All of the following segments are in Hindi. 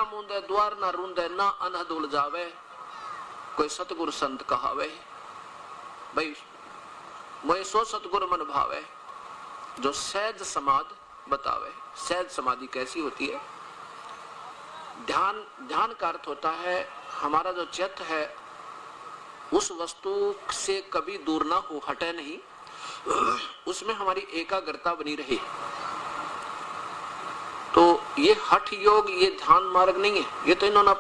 मूंदे द्वार ना रूंदे ना अनहद उलझावे, कोई सतगुरु संत कहावे। भाई मोए सो सतगुरु मन भावे, जो सहज समाध बतावे। सहज समाधि कैसी होती है? ध्यान का अर्थ होता है हमारा जो चित्त है उस वस्तु से कभी दूर ना हो, हटे नहीं, उसमें हमारी एकाग्रता बनी रहे। तो ये हठ योग, ये ध्यान मार्ग नहीं है, ये तो इन्होंने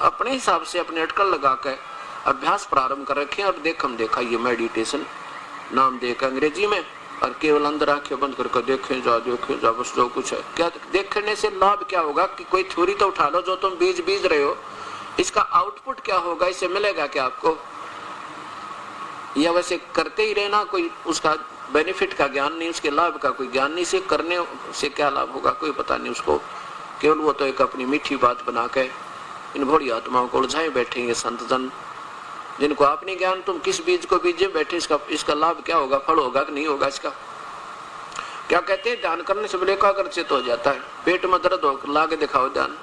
अपने हिसाब से अपने अटकल लगा कर अभ्यास प्रारंभ कर रखे। और देखम देखा ये मेडिटेशन नाम देकर अंग्रेजी में, और केवल अंदर आंखें बंद करके देखें जा बस जो कुछ है। क्या देखने से लाभ क्या होगा? कि कोई थ्योरी तो उठा लो, जो तुम बीज रहे हो इसका आउटपुट क्या होगा, इससे मिलेगा क्या आपको? या वैसे करते ही रहना, कोई उसका बेनिफिट का ज्ञान नहीं, उसके लाभ का कोई ज्ञान नहीं, से करने से क्या लाभ होगा कोई पता नहीं उसको। केवल वो तो एक अपनी मीठी बात बना के इन भोड़ी आत्माओं को उलझाए बैठेंगे संत जन, जिनको आप नहीं ज्ञान। तुम किस बीज को बीजे बैठे, इसका लाभ क्या होगा, फल होगा कि नहीं होगा इसका? क्या कहते हैं ध्यान करने से एकाग्रचित्त हो जाता है। पेट में दर्द हो ला के दिखाओ ध्यान,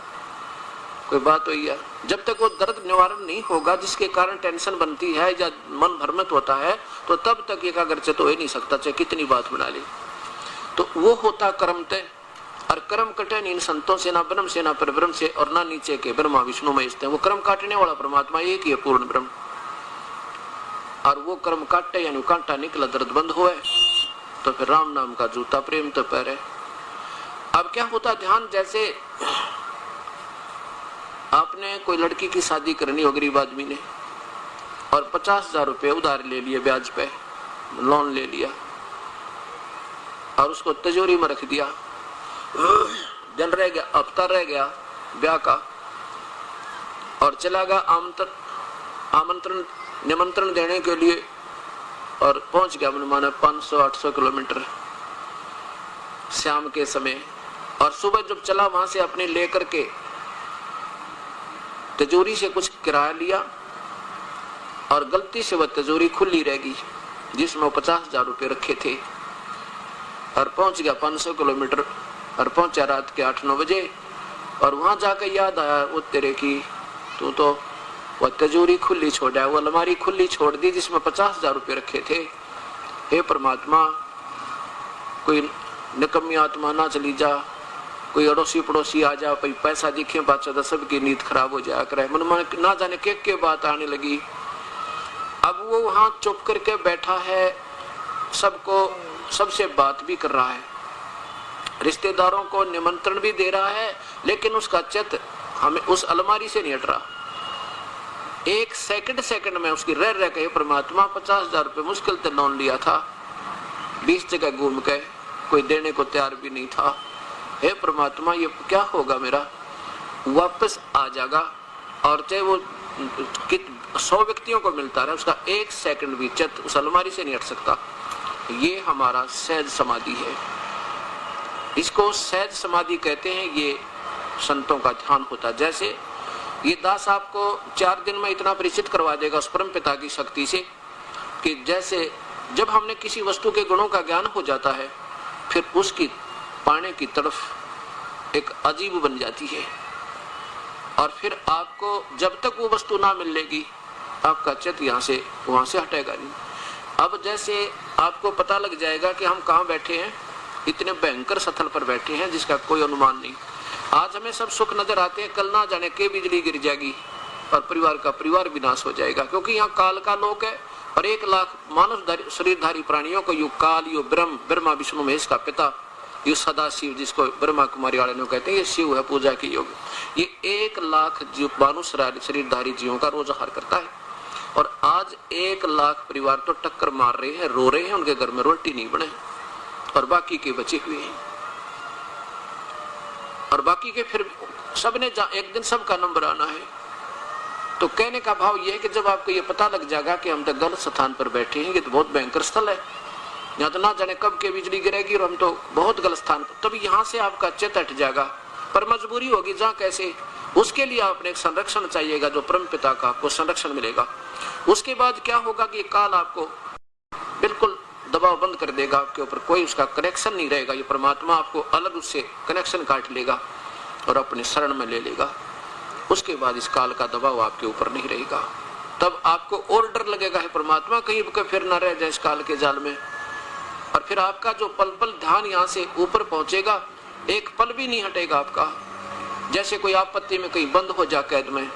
कोई बात हुई है? जब तक वो दर्द निवारण नहीं होगा जिसके कारण टेंशन बनती है या मन भ्रमित होता है, तो तब तक एकाग्रचित्त हो ही नहीं सकता, चाहे कितनी बात बना ली। तो वो होता कर्म तय, और कर्म कटे नहीं इन संतों से, ना ब्रह्म से ना परब्रह्म से, और ना नीचे के ब्रह्मा विष्णु महेश। वो कर्म काटने वाला परमात्मा एक ही है, पूर्ण ब्रह्म। और वो कर्म काटे यानी कांटा निकला, दर्द बंद हुए, तो फिर राम नाम का जूता प्रेम तो पैरे। अब क्या होता ध्यान, जैसे आपने कोई लड़की की शादी करनी हो गरीब आदमी ने, और 50,000 रुपये उधार ले लिए, ब्याज पे लोन ले लिया, और उसको तिजोरी में रख दिया। दिन रह गया, हफ्ता रह गया ब्याह का, और चला गया आमंत्रण निमंत्रण देने के लिए, और पहुंच गया मन माना 500-800 किलोमीटर शाम के समय। और सुबह जब चला वहां से अपने लेकर के तिजोरी से कुछ किराया लिया, और गलती से वह तिजोरी खुली रहेगी जिसमें 50,000 रुपये रखे थे, और पहुंच गया 500 किलोमीटर, और पहुंचा रात के 8-9 बजे। और वहां जाकर याद आया वो तेरे की, तू तो वह तिजोरी खुली छोड़ा, वो अलमारी खुली छोड़ दी जिसमें 50,000 रुपये रखे थे। हे परमात्मा, कोई निकम्मी आत्मा ना चली जा, कोई अड़ोसी पड़ोसी आ जा, कोई पैसा दिखे बादशाह, सबकी नींद खराब हो जाया करे। मन मन ना जाने के बात आने लगी। अब वो वहां चुप करके बैठा है, सबसे बात भी कर रहा है, रिश्तेदारों को निमंत्रण भी दे रहा है, लेकिन उसका चित्त हमें उस अलमारी से नहीं हट रहा। एक सेकंड में उसकी रह के परमात्मा 50,000 रुपये मुश्किल से लोन लिया था, 20 जगह घूम के, कोई देने को तैयार भी नहीं था। हे परमात्मा, ये क्या होगा मेरा? वापस आ जाएगा, और चाहे वो 100 व्यक्तियों को मिलता रहा, उसका 1 सेकंड भी चित्त उस अलमारी से नहीं हट सकता। ये हमारा सहज समाधि है, इसको सहज समाधि कहते हैं। ये संतों का ध्यान होता है। जैसे ये दास आपको 4 दिन में इतना परिचित करवा देगा उस परम पिता की शक्ति से, कि जैसे जब हमने किसी वस्तु के गुणों का ज्ञान हो जाता है, फिर उसकी पाने की तरफ एक अजीब बन जाती है, और फिर आपको जब तक वो वस्तु ना मिलेगी आपका चित्त यहाँ से वहां से हटेगा नहीं। अब जैसे आपको पता लग जाएगा कि हम कहाँ बैठे हैं, इतने भयंकर स्थल पर बैठे हैं जिसका कोई अनुमान नहीं। आज हमें सब सुख नजर आते हैं, कल ना जाने के बिजली गिर जाएगी और परिवार का परिवार विनाश हो जाएगा, क्योंकि यहाँ काल का लोक है। और 1 लाख मानव शरीरधारी प्राणियों को यु काल, यु ब्रह्मा विष्णु महेश का पिता, यु सदा शिव, जिसको ब्रह्मा कुमारी वाले ने कहते हैं, ये शिव है पूजा की योग। ये 1 लाख जीव मानव शरीरधारी जीवों का रोज आहार करता है। और आज 1 लाख परिवार तो टक्कर मार रहे हैं, रो रहे हैं, उनके घर में रोटी नहीं बने, और बाकी के बचे हुए हैं। और बाकी के फिर सबने एक दिन सबका नंबर आना है। तो कहने का भाव यह है कि जब आपको ये पता लग जाएगा कि हम तो गलत स्थान पर बैठे हैं, ये तो बहुत भयंकर स्थल है, यहाँ तो ना जाने कब के बिजली गिरेगी, और हम तो बहुत गलत स्थान पर, तब यहाँ से आपका चित्त हट जाएगा। पर मजबूरी होगी जहाँ कैसे, उसके लिए आपने एक संरक्षण चाहिएगा, जो परम पिता का आपको संरक्षण मिलेगा। उसके बाद क्या होगा कि काल आपको बिल्कुल दबाव बंद कर देगा, आपके ऊपर कोई उसका कनेक्शन नहीं रहेगा। ये परमात्मा आपको अलग उससे कनेक्शन काट लेगा और अपने शरण में ले लेगा। उसके बाद इस काल का दबाव आपके ऊपर नहीं रहेगा। तब आपको और डर लगेगा है परमात्मा कहीं का फिर ना रह जाए इस काल के जाल में। और फिर आपका जो पल पल ध्यान यहाँ से ऊपर पहुंचेगा, एक पल भी नहीं हटेगा आपका, जैसे कोई आपत्ति में कहीं बंद हो जा कैद में।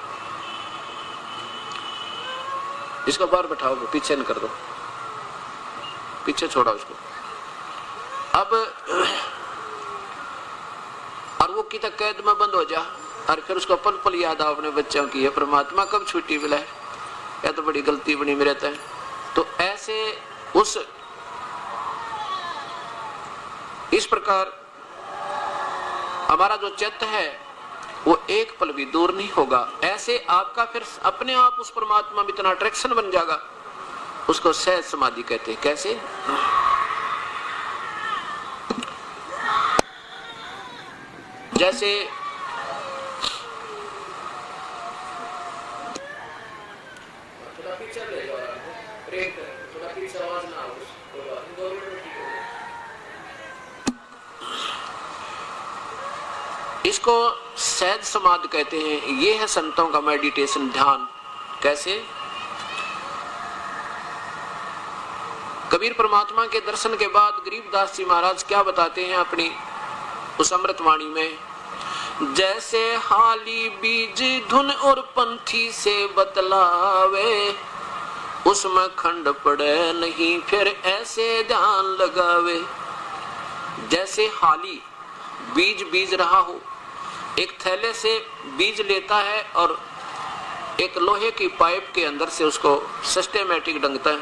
इसको बाहर बैठाओ, पीछे न कर दो, पीछे छोड़ा उसको। अब और वो कितना कैद में बंद हो जा, और फिर उसको पल पल याद आओ अपने बच्चों की, ये परमात्मा कब छुट्टी मिला है, या तो बड़ी गलती बनी मेरे तय। तो ऐसे उस इस प्रकार हमारा जो चित्त है वो एक पल भी दूर नहीं होगा। ऐसे आपका फिर अपने आप उस परमात्मा में इतना अट्रैक्शन बन जाएगा, उसको सहज समाधि कहते हैं। कैसे? जैसे इसको सहज समाधि कहते हैं। ये है संतों का मेडिटेशन, ध्यान। कैसे? कबीर परमात्मा के दर्शन के बाद गरीबदास जी महाराज क्या बताते हैं अपनी उस अमृतवाणी में? जैसे हाली बीज धुन और पंथी से बतलावे, उसमें खंड पड़े नहीं फिर ऐसे ध्यान लगावे। जैसे हाली बीज बीज रहा हो, एक थैले से बीज लेता है और एक लोहे की पाइप के अंदर से उसको सिस्टेमेटिक ढंग से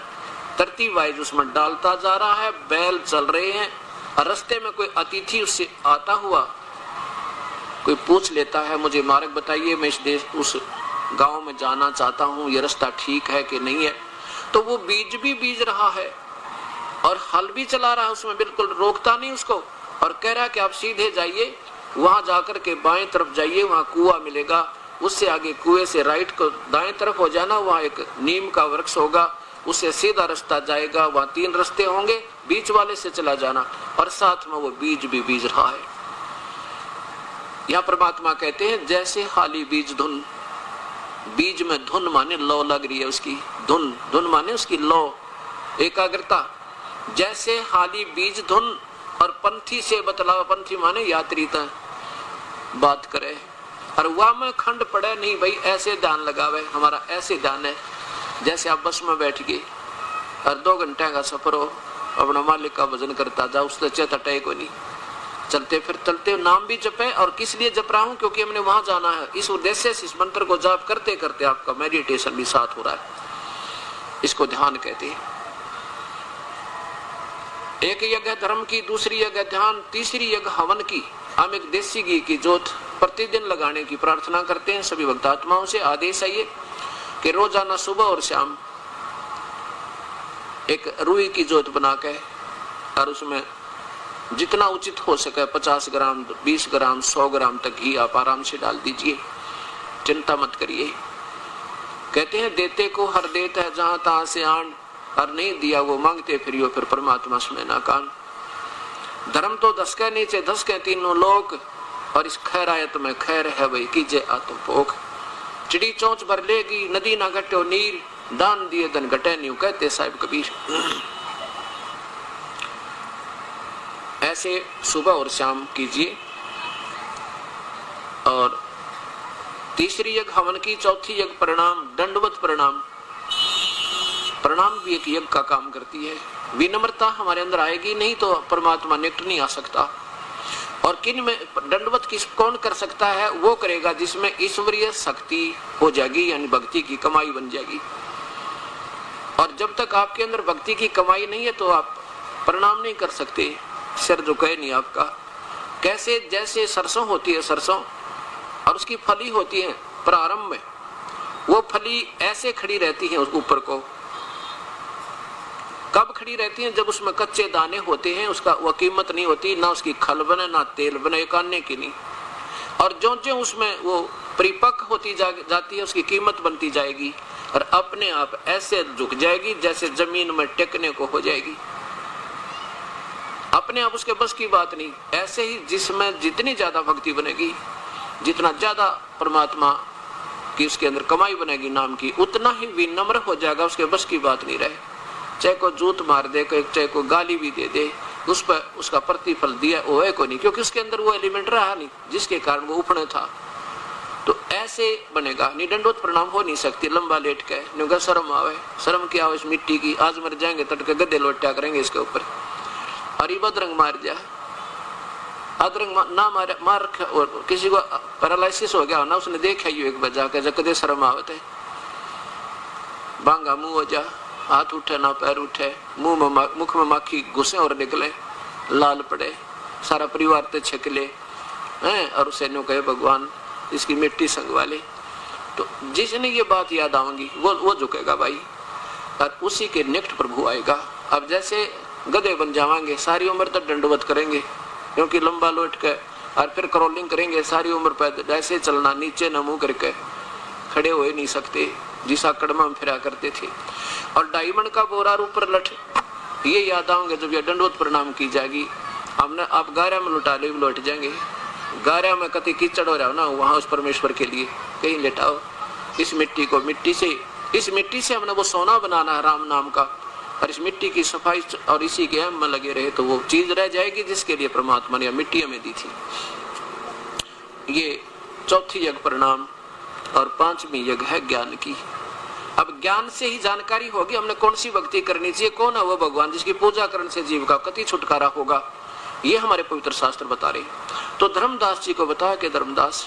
तरतीब वाइज उसमें डालता जा रहा है। बैल चल रहे हैं और रास्ते में कोई अतिथि उससे आता हुआ कोई पूछ लेता है, मुझे मार्ग बताइए, मैं इस देश उस गांव में जाना चाहता हूँ, ये रास्ता ठीक है कि नहीं है। तो वो बीज भी बीज रहा है और हल भी चला रहा है, उसमें बिल्कुल रोकता नहीं उसको, और कह रहा है कि आप सीधे जाइए, वहां जाकर के बाएं तरफ जाइए, वहां कुआं मिलेगा, उससे आगे कुएं से राइट को दाएं तरफ हो जाना, वहां एक नीम का वृक्ष होगा, उससे सीधा रास्ता जाएगा, वहां 3 रास्ते होंगे, बीच वाले से चला जाना, और साथ में वो बीज भी बीज रहा है। यहाँ परमात्मा कहते हैं जैसे हाली बीज धुन, बीज में धुन माने लौ लग रही है उसकी, धुन धुन माने उसकी लौ, एकाग्रता। जैसे हाली बीज धुन और पंथी से बतलावा, पंथी माने यात्री तक बात करे, और वह में खंड पड़े नहीं भाई, ऐसे ध्यान लगावे। हमारा ऐसे ध्यान है जैसे आप बस में बैठ गए और 2 घंटे का सफर हो, अपना मालिक का भजन करता जाओ, उससे चेत हटे को नहीं, चलते फिर चलते नाम भी जपे। और किस लिए जप रहा हूं? क्योंकि हमने वहां जाना है, इस उद्देश्य से इस मंत्र को जाप करते करते आपका मेडिटेशन भी साथ हो रहा है। इसको ध्यान कहते हैं। एक यज्ञ धर्म की, दूसरी यज्ञ ध्यान, तीसरी यज्ञ हवन की। हम एक देसी घी की जोत प्रतिदिन लगाने की प्रार्थना करते हैं। सभी भक्तात्माओं से आदेश है ये कि रोजाना सुबह और शाम एक रुई की जोत बना के, और उसमें जितना उचित हो सके 50 ग्राम, 20 ग्राम, 100 ग्राम तक घी आप आराम से डाल दीजिए, चिंता मत करिए। कहते हैं देते को हर देता है जहां तहां से आन, और नहीं दिया वो मांगते फिरियो फिर परमात्मा में ना कान। धर्म तो 10 के नीचे 10 के तीनों लोग, और इस खैरायत में खैर है वही कीजे आत्म पोख। चिड़ी चोंच भर लेगी नदी ना घटो नीर, दान दिए धन घटे न्यू, कहते साहिब कबीर। ऐसे सुबह और शाम कीजिए। और तीसरी यज्ञ हवन की, चौथी यज्ञ प्रणाम, दंडवत प्रणाम। प्रणाम भी एक यज्ञ का काम करती है। विनम्रता हमारे अंदर आएगी नहीं तो परमात्मा निकट नहीं आ सकता। और किन में दंडवत किस कौन कर सकता है? वो करेगा जिसमें ईश्वरीय शक्ति हो जाएगी, यानी भक्ति की कमाई बन जाएगी। और जब तक आपके अंदर भक्ति की कमाई नहीं है तो आप प्रणाम नहीं कर सकते, सिर झुकाए नहीं आपका। कैसे? जैसे सरसों होती है, सरसों और उसकी फली होती है प्रारंभ में, वो फली ऐसे खड़ी रहती है ऊपर को। कब खड़ी रहती हैं? जब उसमें कच्चे दाने होते हैं, उसका वो कीमत नहीं होती, ना उसकी खल बने ना तेल बने, एक आने की नहीं। और जो जो उसमें वो परिपक्व होती जाती है, उसकी कीमत बनती जाएगी और अपने आप ऐसे झुक जाएगी जैसे जमीन में टेकने को हो जाएगी। अपने आप उसके बस की बात नहीं। ऐसे ही जिसमें जितनी ज्यादा भक्ति बनेगी, जितना ज्यादा परमात्मा कि उसके अंदर कमाई बनेगी नाम की, उतना ही विनम्र हो जाएगा, उसके बस की बात नहीं रहे। चाहे को जूत मार दे, चाहे को गाली भी दे दे, उस पर उसका प्रतिफल दिया वो है को नहीं, क्योंकि उसके अंदर वो एलिमेंट रहा नहीं जिसके कारण वो उफने था। तो ऐसे बनेगा नहीं, दंडोत प्रणाम हो नहीं सकती लंबा लेट के, नुगा शर्म आवे, शर्म क्या आवे इस मिट्टी की, आज मर जाएंगे तड़के गद्दे लोटा करेंगे इसके ऊपर। और ये बदरंग मार जा, अदरंग ना मार और किसी को पैरालिसिस हो गया ना, उसने देखा ही एक बजा के जब कदे शर्म आवते, बांगा मुंह हो जा, हाथ उठे ना पैर उठे, मुख में माखी घुसे और निकले, लाल पड़े, सारा परिवार ते छकले हैं, और उसे नो कहे भगवान इसकी मिट्टी संगवा ले। तो जिसने ये बात याद आएंगी वो झुकेगा भाई, और उसी के निकट प्रभु आएगा। अब जैसे गधे बन जावांगे, सारी उम्र तक दंडवत करेंगे, क्योंकि लंबा लौट के और फिर क्रॉलिंग करेंगे सारी उम्र पैदल, ऐसे चलना, नीचे न मुंह करके, खड़े हो नहीं सकते जिस आकड़ में हम फिरा करते थे। और डायमंड का बोरा ऊपर लठ, ये याद आओगे जब ये दंडवत प्रणाम की जाएगी। हमने आप गारा में लुटा ले लौट जाएंगे, गारा में कति कीचड़ हो रहा हो ना, वहां उस परमेश्वर के लिए कहीं लेटाओ इस मिट्टी को, इस मिट्टी से हमने वो सोना बनाना है राम नाम का, और इस मिट्टी की सफाई और इसी के हम में लगे रहे तो वो चीज रह जाएगी जिसके लिए परमात्मा ने मिट्टी हमें दी थी। ये चौथी यज्ञ प्रणाम, और पांचवी यज्ञ है ज्ञान की। अब ज्ञान से ही जानकारी होगी हमने कौन सी भक्ति करनी चाहिए, कौन है वो भगवान जिसकी पूजा करने से जीव का कति छुटकारा होगा, ये हमारे पवित्र शास्त्र बता रहे। तो धर्मदास जी को बताया कि धर्मदास